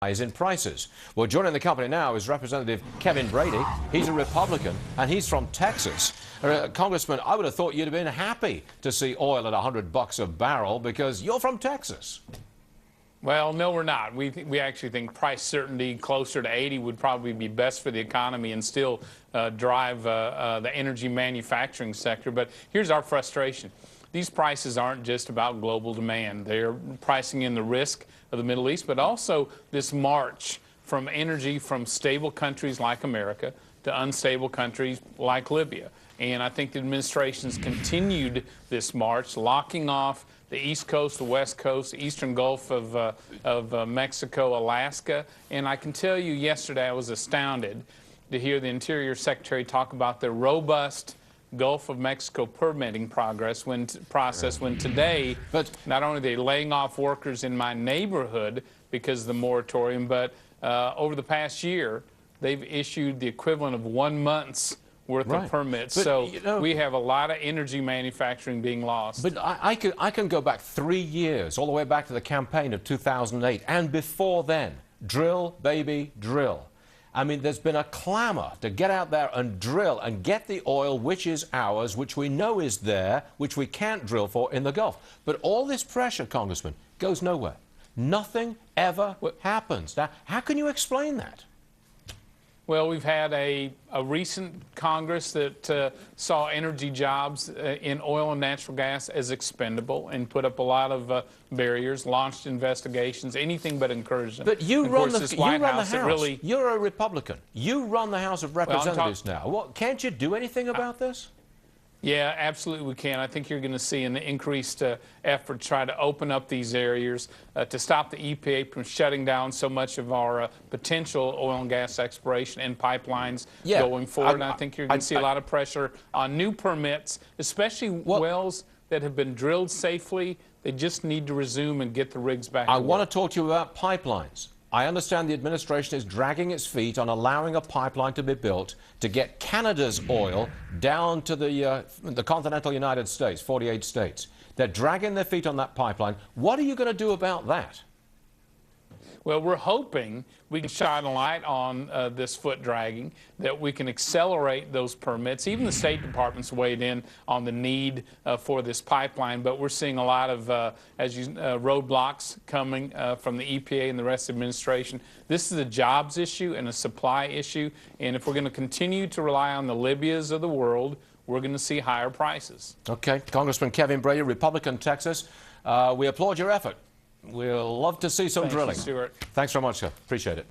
rise in prices. Well, joining the company now is Representative Kevin Brady. He's a Republican, and he's from Texas. Congressman, I would have thought you'd have been happy to see oil at $100 a barrel because you're from Texas. Well, no, we're not. We actually think price certainty closer to 80 would probably be best for the economy and still drive the energy manufacturing sector. But here's our frustration. These prices aren't just about global demand. They're pricing in the risk of the Middle East, but also this march from energy from stable countries like America to unstable countries like Libya. And I think the administration's continued this march, locking off the East Coast, the West Coast, the Eastern Gulf of Mexico, Alaska. And I can tell you yesterday I was astounded to hear the Interior Secretary talk about the robust Gulf of Mexico permitting process when today, not only are they laying off workers in my neighborhood because of the moratorium, but over the past year, they've issued the equivalent of 1 month's worth of permits. But, so we have a lot of energy manufacturing being lost. But I can go back 3 years, all the way back to the campaign of 2008, and before then, drill, baby, drill. I mean, there's been a clamor to get out there and drill and get the oil which is ours, which we know is there, which we can't drill for in the Gulf. But all this pressure, Congressman, goes nowhere. Nothing ever happens. Now, how can you explain that? Well, we've had a recent Congress that saw energy jobs in oil and natural gas as expendable and put up a lot of barriers, launched investigations, anything but encouragement. But you run the House. Really, you're a Republican. You run the House of Representatives now. Can't you do anything about this? Yeah, absolutely we can. I think you're going to see an increased effort to try to open up these areas to stop the EPA from shutting down so much of our potential oil and gas exploration and pipelines going forward. And I think you're going to see a lot of pressure on new permits, especially wells that have been drilled safely. They just need to resume and get the rigs back. I want to talk to you about pipelines. I understand the administration is dragging its feet on allowing a pipeline to be built to get Canada's oil down to the continental United States, 48 states. They're dragging their feet on that pipeline. What are you going to do about that? Well, we're hoping we can shine a light on this foot dragging, that we can accelerate those permits. Even the State Department's weighed in on the need for this pipeline, but we're seeing a lot of roadblocks coming from the EPA and the rest of the administration. This is a jobs issue and a supply issue, and if we're going to continue to rely on the Libyas of the world, we're going to see higher prices. Okay. Congressman Kevin Brady, Republican, Texas. We applaud your effort. We'll love to see some drilling. Thank you, Stuart. Thanks very much, sir. Appreciate it.